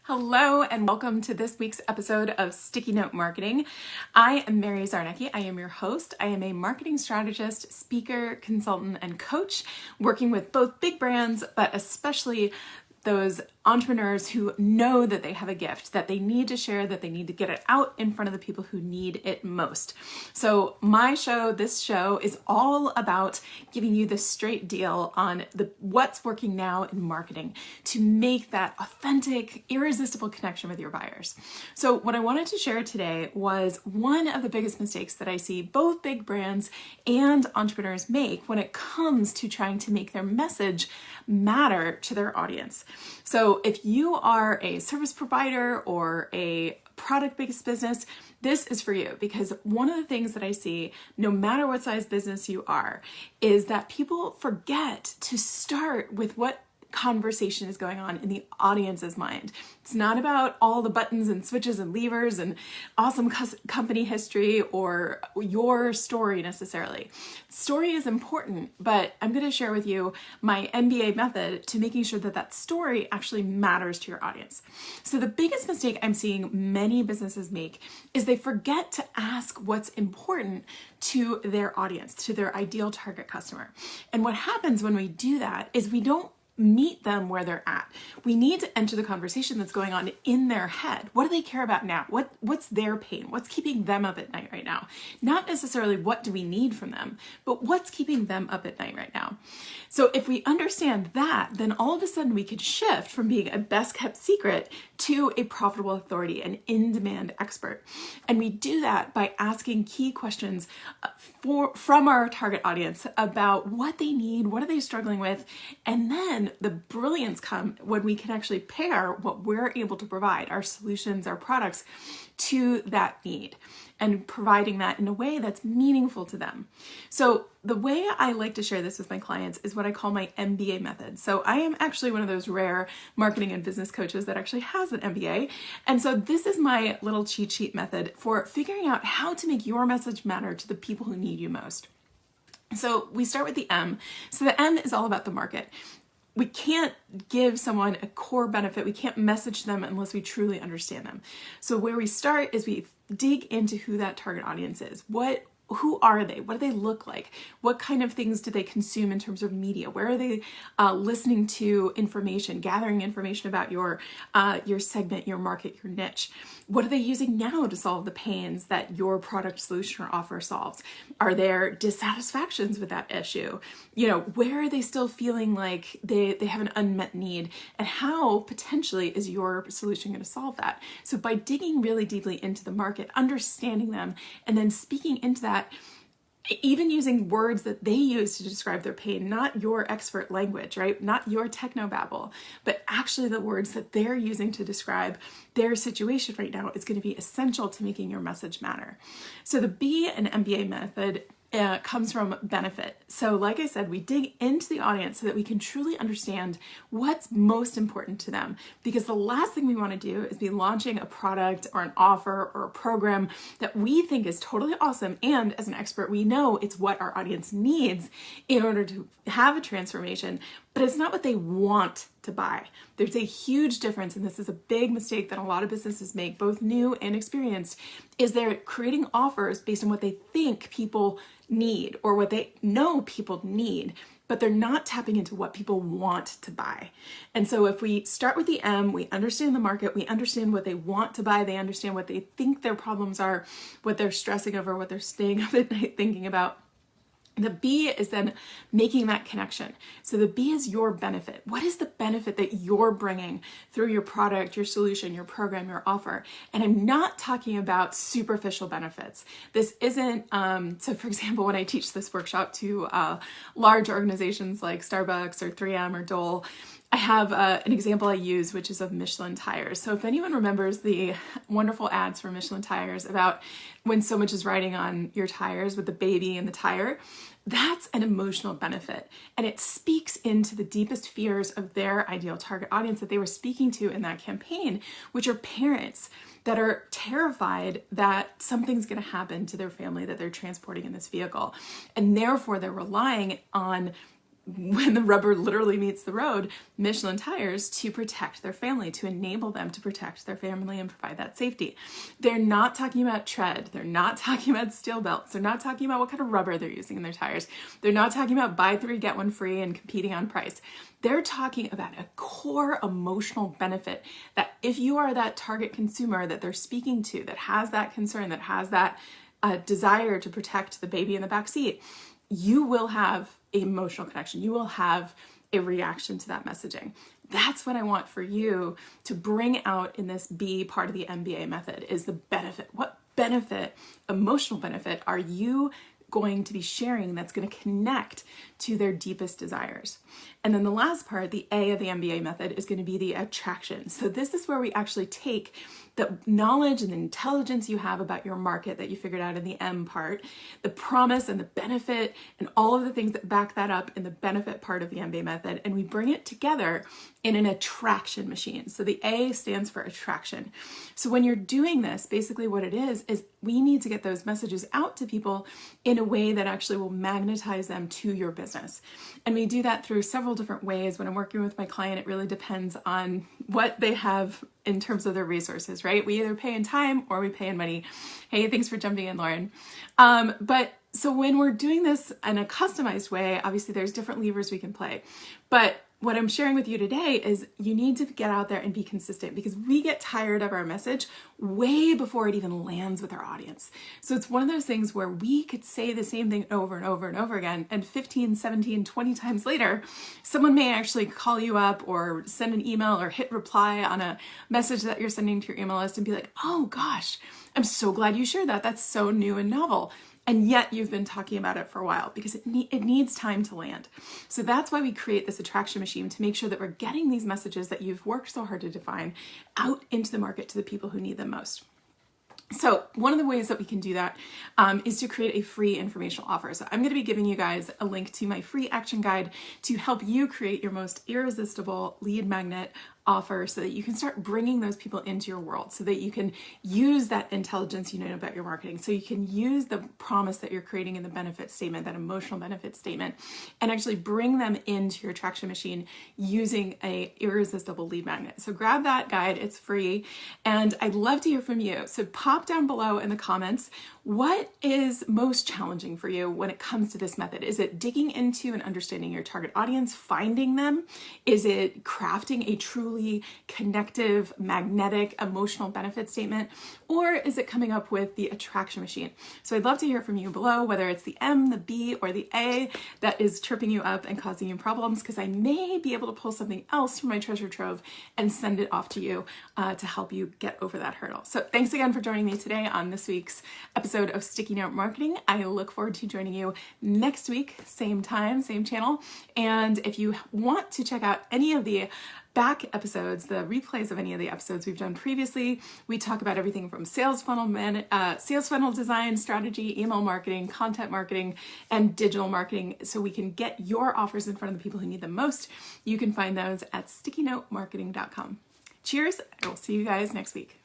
Hello and welcome to this week's episode of Sticky Note Marketing. I am Mba Czarnecki. I am your host. I am a marketing strategist, speaker, consultant, and coach working with both big brands, but especially those entrepreneurs who know that they have a gift that they need to share, that they need to get it out in front of the people who need it most. So this show is all about giving you the straight deal on what's working now in marketing to make that authentic, irresistible connection with your buyers. So what I wanted to share today was one of the biggest mistakes that I see both big brands and entrepreneurs make when it comes to trying to make their message matter to their audience. So if you are a service provider or a product-based business, this is for you, because one of the things that I see, no matter what size business you are, is that people forget to start with what conversation is going on in the audience's mind. It's not about all the buttons and switches and levers and awesome company history or your story necessarily. Story is important, but I'm going to share with you my Mba method to making sure that that story actually matters to your audience. So the biggest mistake I'm seeing many businesses make is they forget to ask what's important to their audience, to their ideal target customer. And what happens when we do that is we don't meet them where they're at. We need to enter the conversation that's going on in their head. What do they care about now? What's their pain? What's keeping them up at night right now? Not necessarily what do we need from them, but what's keeping them up at night right now. So if we understand that, then all of a sudden we could shift from being a best kept secret to a profitable authority, an in-demand expert. And we do that by asking key questions from our target audience about what they need, what are they struggling with, and then the brilliance comes when we can actually pair what we're able to provide, our solutions, our products, to that need, and providing that in a way that's meaningful to them. So the way I like to share this with my clients is what I call my MBA method. So I am actually one of those rare marketing and business coaches that actually has an MBA. And so this is my little cheat sheet method for figuring out how to make your message matter to the people who need you most. So we start with the M. So the M is all about the market. We can't give someone a core benefit. We can't message them unless we truly understand them. So where we start is we dig into who that target audience is. Who are they? What do they look like? What kind of things do they consume in terms of media? Where are they listening to information, gathering information about your segment, your market, your niche? What are they using now to solve the pains that your product, solution, or offer solves? Are there dissatisfactions with that issue? Where are they still feeling like they have an unmet need? And how potentially is your solution going to solve that? So by digging really deeply into the market, understanding them, and then speaking into that, even using words that they use to describe their pain, not your expert language, right? Not your technobabble, but actually the words that they're using to describe their situation right now is going to be essential to making your message matter. So the B in MBA method comes from benefit. So like I said, we dig into the audience so that we can truly understand what's most important to them. Because the last thing we want to do is be launching a product or an offer or a program that we think is totally awesome. And as an expert, we know it's what our audience needs in order to have a transformation, but it's not what they want to buy. There's a huge difference, and this is a big mistake that a lot of businesses make, both new and experienced, is they're creating offers based on what they think people need or what they know people need, but they're not tapping into what people want to buy. And so if we start with the M, we understand the market, we understand what they want to buy, they understand what they think their problems are, what they're stressing over, what they're staying up at night thinking about. The B is then making that connection. So the B is your benefit. What is the benefit that you're bringing through your product, your solution, your program, your offer? And I'm not talking about superficial benefits. This isn't, so for example, when I teach this workshop to large organizations like Starbucks or 3M or Dole, I have an example I use, which is of Michelin tires. So if anyone remembers the wonderful ads for Michelin tires about when so much is riding on your tires with the baby and the tire, that's an emotional benefit. And it speaks into the deepest fears of their ideal target audience that they were speaking to in that campaign, which are parents that are terrified that something's going to happen to their family that they're transporting in this vehicle. And therefore they're relying on when the rubber literally meets the road, Michelin tires to protect their family, to enable them to protect their family and provide that safety. They're not talking about tread. They're not talking about steel belts. They're not talking about what kind of rubber they're using in their tires. They're not talking about buy 3, get 1 free and competing on price. They're talking about a core emotional benefit that if you are that target consumer that they're speaking to, that has that concern, that has that desire to protect the baby in the back seat, you will have an emotional connection. You will have a reaction to that messaging. That's what I want for you to bring out in this B part of the MBA method, is the benefit. What benefit, emotional benefit, are you going to be sharing that's going to connect to their deepest desires? And then the last part, the A of the MBA method, is going to be the attraction. So this is where we actually take the knowledge and the intelligence you have about your market that you figured out in the M part, the promise and the benefit and all of the things that back that up in the benefit part of the MBA method, and we bring it together in an attraction machine. So the A stands for attraction. So when you're doing this, basically what it is we need to get those messages out to people in a way that actually will magnetize them to your business. And we do that through several different ways. When I'm working with my client, it really depends on what they have in terms of their resources, right? We either pay in time or we pay in money. Hey, thanks for jumping in, Lauren. So when we're doing this in a customized way, obviously there's different levers we can play. But what I'm sharing with you today is you need to get out there and be consistent, because we get tired of our message way before it even lands with our audience. So it's one of those things where we could say the same thing over and over and over again, and 15, 17, 20 times later, someone may actually call you up or send an email or hit reply on a message that you're sending to your email list and be like, oh gosh, I'm so glad you shared that. That's so new and novel. And yet you've been talking about it for a while, because it needs time to land. So that's why we create this attraction machine, to make sure that we're getting these messages that you've worked so hard to define out into the market to the people who need them most. So one of the ways that we can do that is to create a free informational offer. So I'm going to be giving you guys a link to my free action guide to help you create your most irresistible lead magnet offer, so that you can start bringing those people into your world, so that you can use that intelligence you know about your marketing, so you can use the promise that you're creating in the benefit statement, that emotional benefit statement, and actually bring them into your attraction machine using a irresistible lead magnet. So grab that guide, it's free, and I'd love to hear from you. So pop down below in the comments, what is most challenging for you when it comes to this method? Is it digging into and understanding your target audience, finding them? Is it crafting a truly connective, magnetic, emotional benefit statement? Or is it coming up with the attraction machine? So I'd love to hear from you below, whether it's the M, the B, or the A that is tripping you up and causing you problems, because I may be able to pull something else from my treasure trove and send it off to you to help you get over that hurdle. So thanks again for joining me today on this week's episode of Sticky Note Marketing. I look forward to joining you next week, same time, same channel. And if you want to check out any of the back episodes, the replays of any of the episodes we've done previously, we talk about everything from sales funnel design, strategy, email marketing, content marketing, and digital marketing, so we can get your offers in front of the people who need them most. You can find those at stickynotemarketing.com. Cheers, I will see you guys next week.